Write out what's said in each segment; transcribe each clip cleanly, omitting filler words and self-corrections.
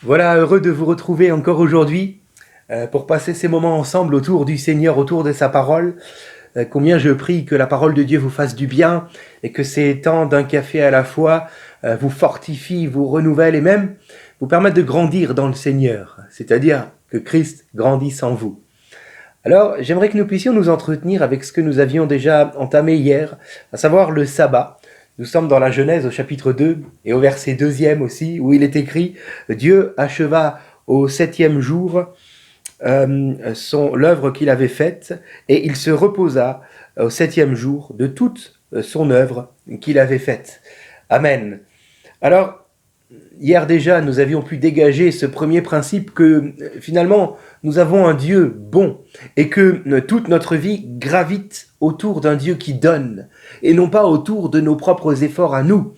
Voilà, heureux de vous retrouver encore aujourd'hui pour passer ces moments ensemble autour du Seigneur, autour de sa parole. Combien je prie que la parole de Dieu vous fasse du bien et que ces temps d'un café à la fois vous fortifient, vous renouvellent et même vous permettent de grandir dans le Seigneur, c'est-à-dire que Christ grandisse en vous. Alors, j'aimerais que nous puissions nous entretenir avec ce que nous avions déjà entamé hier, à savoir le sabbat. Nous sommes dans la Genèse au chapitre 2 et au verset 2e aussi, où il est écrit « Dieu acheva au 7e jour l'œuvre qu'il avait faite et il se reposa au 7e jour de toute son œuvre qu'il avait faite. » Amen. Alors, hier déjà, nous avions pu dégager ce premier principe que finalement, nous avons un Dieu bon et que toute notre vie gravite autour d'un Dieu qui donne et non pas autour de nos propres efforts à nous.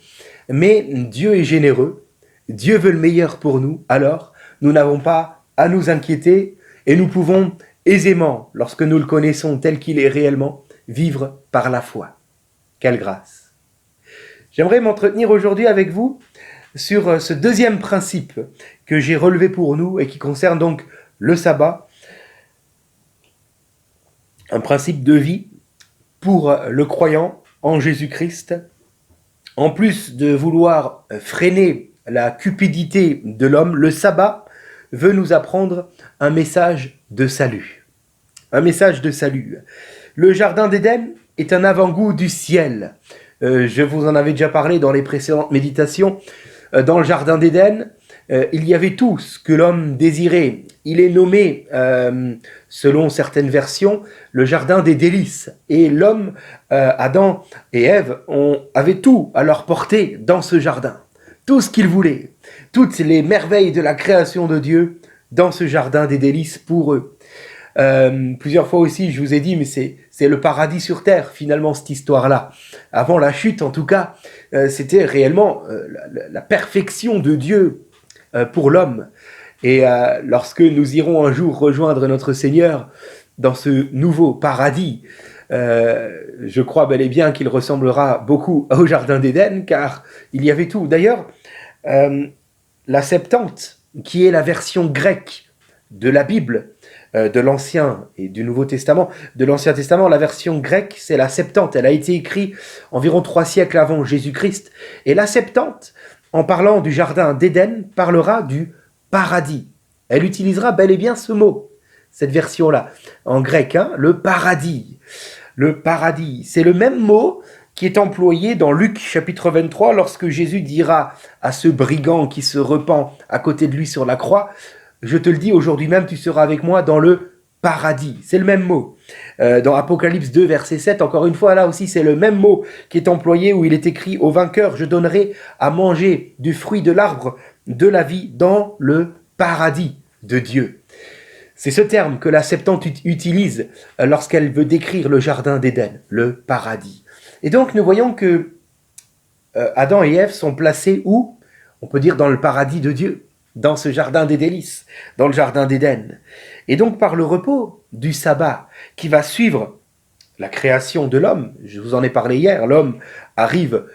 Mais Dieu est généreux, Dieu veut le meilleur pour nous, alors nous n'avons pas à nous inquiéter et nous pouvons aisément, lorsque nous le connaissons tel qu'il est réellement, vivre par la foi. Quelle grâce! J'aimerais m'entretenir aujourd'hui avec vous sur ce deuxième principe que j'ai relevé pour nous et qui concerne donc le sabbat, un principe de vie pour le croyant en Jésus-Christ. En plus de vouloir freiner la cupidité de l'homme, le sabbat veut nous apprendre un message de salut. Un message de salut. Le jardin d'Éden est un avant-goût du ciel. Je vous en avais déjà parlé dans les précédentes méditations. Dans le jardin d'Éden, il y avait tout ce que l'homme désirait. Il est nommé, selon certaines versions, le jardin des délices. Et l'homme, Adam et Ève, avaient tout à leur portée dans ce jardin. Tout ce qu'ils voulaient. Toutes les merveilles de la création de Dieu dans ce jardin des délices pour eux. Plusieurs fois aussi, je vous ai dit, mais c'est le paradis sur terre, finalement, cette histoire-là. Avant la chute, en tout cas, c'était réellement la perfection de Dieu pour l'homme. Et lorsque nous irons un jour rejoindre notre Seigneur dans ce nouveau paradis, je crois bel et bien qu'il ressemblera beaucoup au Jardin d'Éden, car il y avait tout. D'ailleurs, la Septante, qui est la version grecque de la Bible, de l'Ancien et du Nouveau Testament. De l'Ancien Testament, la version grecque, c'est la Septante. Elle a été écrite environ 3 siècles avant Jésus-Christ. Et la Septante, en parlant du jardin d'Éden, parlera du paradis. Elle utilisera bel et bien ce mot, cette version-là, en grec, le paradis. Le paradis, c'est le même mot qui est employé dans Luc chapitre 23, lorsque Jésus dira à ce brigand qui se repent à côté de lui sur la croix, je te le dis, aujourd'hui même, tu seras avec moi dans le paradis. C'est le même mot. Dans Apocalypse 2, verset 7, encore une fois, là aussi, c'est le même mot qui est employé où il est écrit « Au vainqueur, je donnerai à manger du fruit de l'arbre de la vie dans le paradis de Dieu. » C'est ce terme que la Septante utilise lorsqu'elle veut décrire le jardin d'Éden, le paradis. Et donc, nous voyons que Adam et Ève sont placés où? On peut dire dans le paradis de Dieu. Dans ce jardin des délices, dans le jardin d'Éden. Et donc par le repos du sabbat qui va suivre la création de l'homme, je vous en ai parlé hier, l'homme arrive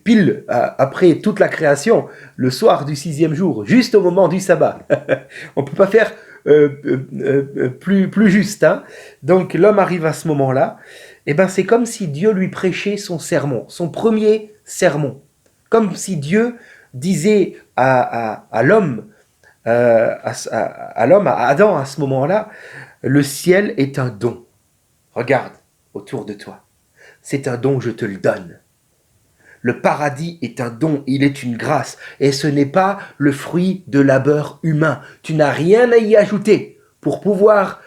pile après toute la création, le soir du 6e jour, juste au moment du sabbat. On ne peut pas faire plus juste. Donc l'homme arrive à ce moment-là, et ben c'est comme si Dieu lui prêchait son sermon, son premier sermon. Comme si Dieu disait à l'homme, à Adam à ce moment-là, le ciel est un don. Regarde autour de toi. C'est un don, je te le donne. Le paradis est un don, il est une grâce. Et ce n'est pas le fruit de labeur humain. Tu n'as rien à y ajouter pour pouvoir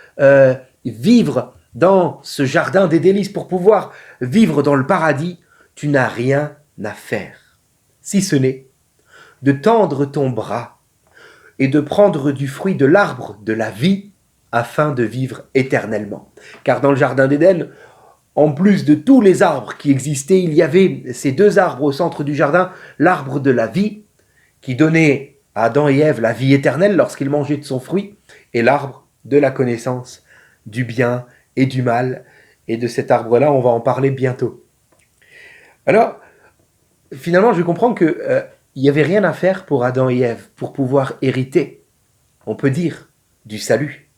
vivre dans ce jardin des délices, pour pouvoir vivre dans le paradis. Tu n'as rien à faire. Si ce n'est de tendre ton bras et de prendre du fruit de l'arbre de la vie afin de vivre éternellement. Car dans le jardin d'Éden, en plus de tous les arbres qui existaient, il y avait ces 2 arbres au centre du jardin, l'arbre de la vie qui donnait à Adam et Ève la vie éternelle lorsqu'ils mangeaient de son fruit, et l'arbre de la connaissance du bien et du mal. Et de cet arbre-là, on va en parler bientôt. Alors, finalement, je comprends que il n'y avait rien à faire pour Adam et Ève pour pouvoir hériter, on peut dire, du salut,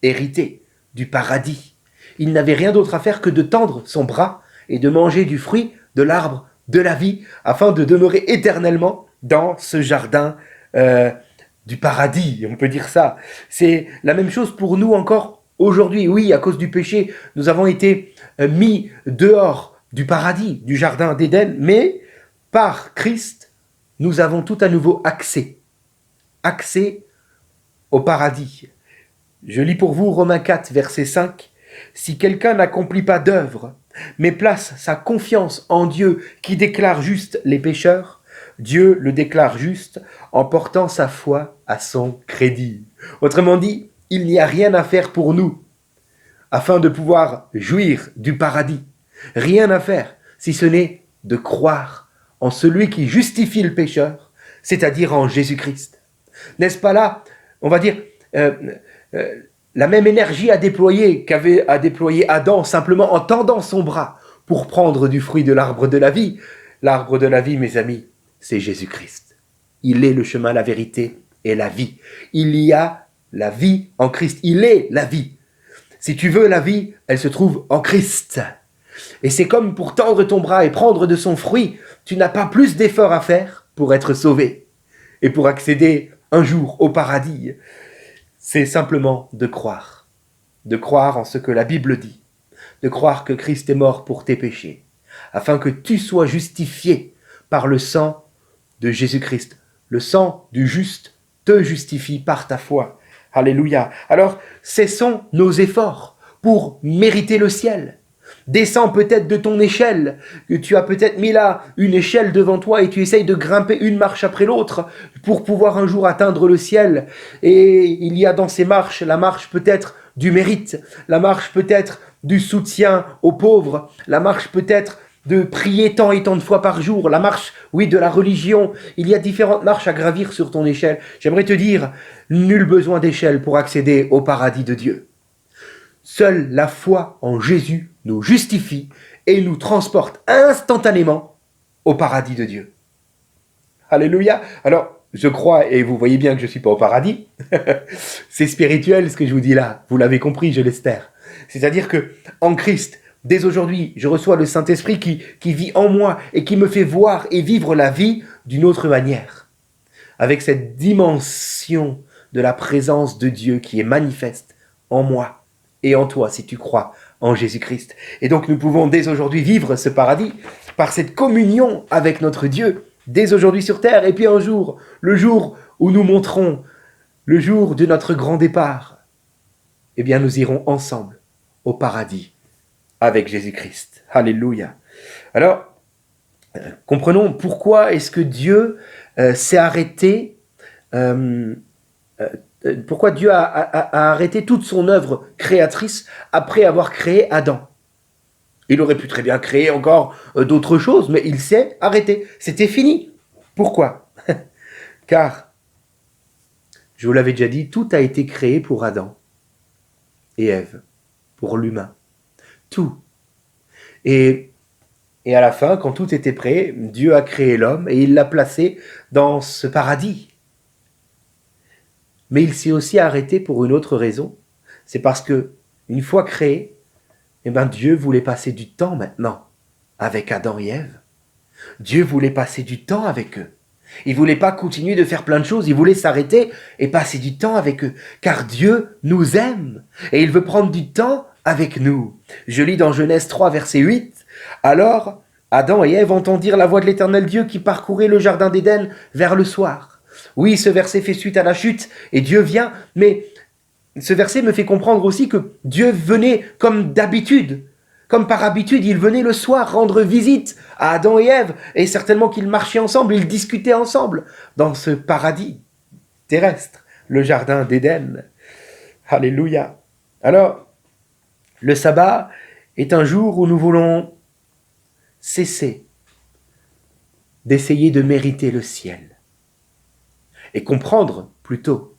hériter du paradis. Il n'avait rien d'autre à faire que de tendre son bras et de manger du fruit de l'arbre de la vie afin de demeurer éternellement dans ce jardin du paradis, on peut dire ça. C'est la même chose pour nous encore aujourd'hui. Oui, à cause du péché, nous avons été mis dehors du paradis, du jardin d'Éden, mais par Christ, nous avons tout à nouveau accès au paradis. Je lis pour vous Romains 4, verset 5. Si quelqu'un n'accomplit pas d'œuvre, mais place sa confiance en Dieu qui déclare juste les pécheurs, Dieu le déclare juste en portant sa foi à son crédit. Autrement dit, il n'y a rien à faire pour nous afin de pouvoir jouir du paradis. Rien à faire si ce n'est de croire en celui qui justifie le pécheur, c'est-à-dire en Jésus-Christ. N'est-ce pas là, on va dire, la même énergie à déployer qu'avait à déployer Adam simplement en tendant son bras pour prendre du fruit de l'arbre de la vie. L'arbre de la vie, mes amis, c'est Jésus-Christ. Il est le chemin, la vérité et la vie. Il y a la vie en Christ. Il est la vie. Si tu veux la vie, elle se trouve en Christ. Et c'est comme pour tendre ton bras et prendre de son fruit, tu n'as pas plus d'efforts à faire pour être sauvé et pour accéder un jour au paradis. C'est simplement de croire en ce que la Bible dit, de croire que Christ est mort pour tes péchés, afin que tu sois justifié par le sang de Jésus-Christ. Le sang du juste te justifie par ta foi. Alléluia. Alors, cessons nos efforts pour mériter le ciel. Descends peut-être de ton échelle, que tu as peut-être mis là une échelle devant toi et tu essayes de grimper une marche après l'autre pour pouvoir un jour atteindre le ciel. Et il y a dans ces marches, la marche peut-être du mérite, la marche peut-être du soutien aux pauvres, la marche peut-être de prier tant et tant de fois par jour, la marche, oui, de la religion. Il y a différentes marches à gravir sur ton échelle. J'aimerais te dire, nul besoin d'échelle pour accéder au paradis de Dieu. Seule la foi en Jésus nous justifie et nous transporte instantanément au paradis de Dieu. Alléluia. Alors, je crois, et vous voyez bien que je ne suis pas au paradis, c'est spirituel ce que je vous dis là, vous l'avez compris, je l'espère. C'est-à-dire que en Christ, dès aujourd'hui, je reçois le Saint-Esprit qui vit en moi et qui me fait voir et vivre la vie d'une autre manière, avec cette dimension de la présence de Dieu qui est manifeste en moi et en toi si tu crois en Jésus-Christ. Et donc nous pouvons dès aujourd'hui vivre ce paradis par cette communion avec notre Dieu, dès aujourd'hui sur terre, et puis un jour, le jour où nous monterons, le jour de notre grand départ, eh bien nous irons ensemble au paradis avec Jésus-Christ. Alléluia. Alors, comprenons pourquoi est-ce que Dieu s'est arrêté, pourquoi Dieu a arrêté toute son œuvre créatrice après avoir créé Adam. Il aurait pu très bien créer encore d'autres choses, mais il s'est arrêté. C'était fini. Pourquoi? Car, je vous l'avais déjà dit, tout a été créé pour Adam et Ève, pour l'humain. Tout. Et à la fin, quand tout était prêt, Dieu a créé l'homme et il l'a placé dans ce paradis. Mais il s'est aussi arrêté pour une autre raison. C'est parce que, une fois créé, eh bien Dieu voulait passer du temps maintenant avec Adam et Ève. Dieu voulait passer du temps avec eux. Il ne voulait pas continuer de faire plein de choses, il voulait s'arrêter et passer du temps avec eux. Car Dieu nous aime et il veut prendre du temps avec nous. Je lis dans Genèse 3, verset 8. Alors, Adam et Ève entendirent la voix de l'Éternel Dieu qui parcourait le jardin d'Éden vers le soir. Oui, ce verset fait suite à la chute et Dieu vient, mais ce verset me fait comprendre aussi que Dieu venait comme d'habitude. Comme par habitude, il venait le soir rendre visite à Adam et Ève, et certainement qu'ils marchaient ensemble, ils discutaient ensemble dans ce paradis terrestre, le jardin d'Éden. Alléluia. Alors, le sabbat est un jour où nous voulons cesser d'essayer de mériter le ciel et comprendre plutôt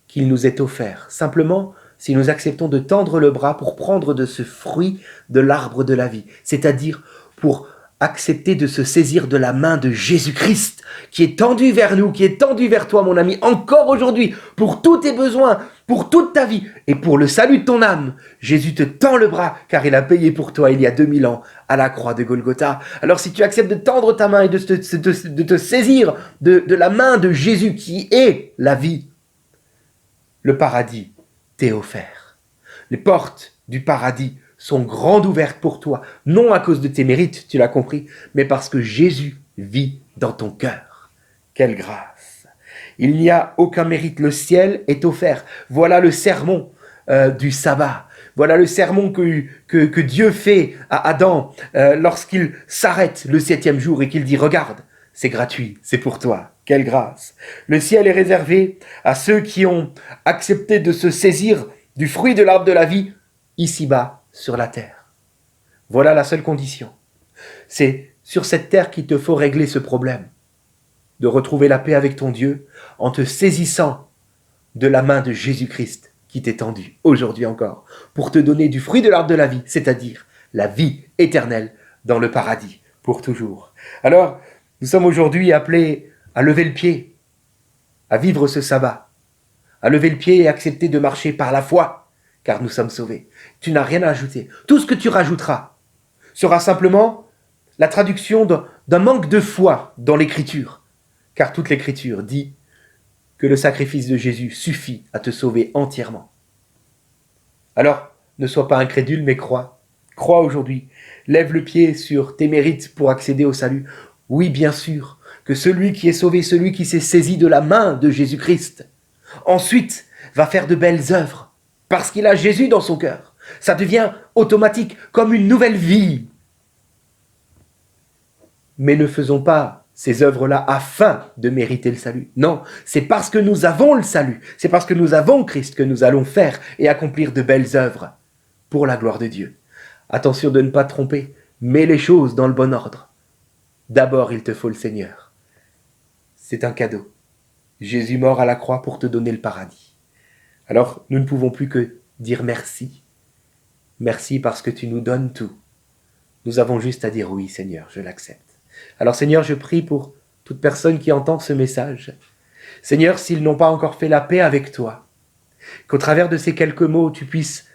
qu'il nous est offert simplement si nous acceptons de tendre le bras pour prendre de ce fruit de l'arbre de la vie, c'est-à-dire pour accepté de se saisir de la main de Jésus-Christ, qui est tendu vers nous, qui est tendu vers toi, mon ami, encore aujourd'hui, pour tous tes besoins, pour toute ta vie et pour le salut de ton âme. Jésus te tend le bras, car il a payé pour toi il y a 2000 ans à la croix de Golgotha. Alors si tu acceptes de tendre ta main et de te saisir de la main de Jésus, qui est la vie, le paradis t'est offert. Les portes du paradis sont grandes ouvertes pour toi, non à cause de tes mérites, tu l'as compris, mais parce que Jésus vit dans ton cœur. Quelle grâce! Il n'y a aucun mérite, le ciel est offert. Voilà le sermon du sabbat. Voilà le sermon que Dieu fait à Adam lorsqu'il s'arrête le 7e jour et qu'il dit « Regarde, c'est gratuit, c'est pour toi. » Quelle grâce! Le ciel est réservé à ceux qui ont accepté de se saisir du fruit de l'arbre de la vie ici-bas sur la terre. Voilà la seule condition. C'est sur cette terre qu'il te faut régler ce problème, de retrouver la paix avec ton Dieu en te saisissant de la main de Jésus-Christ qui t'est tendue aujourd'hui encore pour te donner du fruit de l'arbre de la vie, c'est-à-dire la vie éternelle dans le paradis pour toujours. Alors, nous sommes aujourd'hui appelés à lever le pied, à vivre ce sabbat, à lever le pied et accepter de marcher par la foi, car nous sommes sauvés. Tu n'as rien à ajouter. Tout ce que tu rajouteras sera simplement la traduction d'un manque de foi dans l'Écriture, car toute l'Écriture dit que le sacrifice de Jésus suffit à te sauver entièrement. Alors, ne sois pas incrédule, mais crois. Crois aujourd'hui. Lève le pied sur tes mérites pour accéder au salut. Oui, bien sûr, que celui qui est sauvé, celui qui s'est saisi de la main de Jésus-Christ, ensuite va faire de belles œuvres, parce qu'il a Jésus dans son cœur. Ça devient automatique, comme une nouvelle vie. Mais ne faisons pas ces œuvres-là afin de mériter le salut. Non, c'est parce que nous avons le salut, c'est parce que nous avons Christ que nous allons faire et accomplir de belles œuvres pour la gloire de Dieu. Attention de ne pas te tromper, mets les choses dans le bon ordre. D'abord, il te faut le Seigneur. C'est un cadeau. Jésus mort à la croix pour te donner le paradis. Alors, nous ne pouvons plus que dire merci. Merci parce que tu nous donnes tout. Nous avons juste à dire oui, Seigneur, je l'accepte. Alors, Seigneur, je prie pour toute personne qui entend ce message. Seigneur, s'ils n'ont pas encore fait la paix avec toi, qu'au travers de ces quelques mots, tu puisses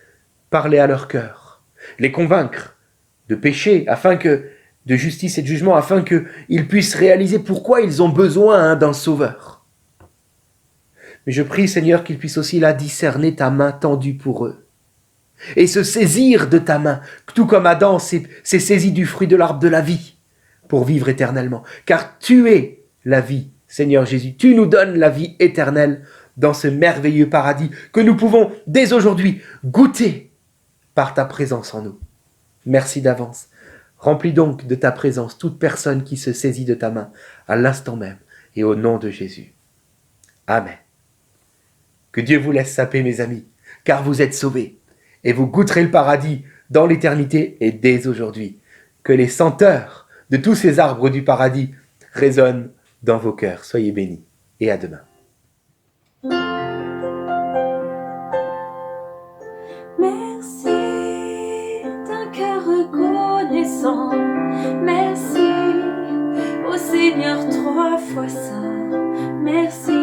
parler à leur cœur, les convaincre de péché, de justice et de jugement, afin qu'ils puissent réaliser pourquoi ils ont besoin d'un sauveur. Mais je prie, Seigneur, qu'ils puissent aussi là discerner ta main tendue pour eux et se saisir de ta main, tout comme Adam s'est saisi du fruit de l'arbre de la vie pour vivre éternellement. Car tu es la vie, Seigneur Jésus. Tu nous donnes la vie éternelle dans ce merveilleux paradis que nous pouvons dès aujourd'hui goûter par ta présence en nous. Merci d'avance. Remplis donc de ta présence toute personne qui se saisit de ta main à l'instant même et au nom de Jésus. Amen. Que Dieu vous laisse sa paix, mes amis, car vous êtes sauvés et vous goûterez le paradis dans l'éternité et dès aujourd'hui. Que les senteurs de tous ces arbres du paradis résonnent dans vos cœurs. Soyez bénis et à demain. Merci d'un cœur reconnaissant. Merci au Seigneur 3 fois saint. Merci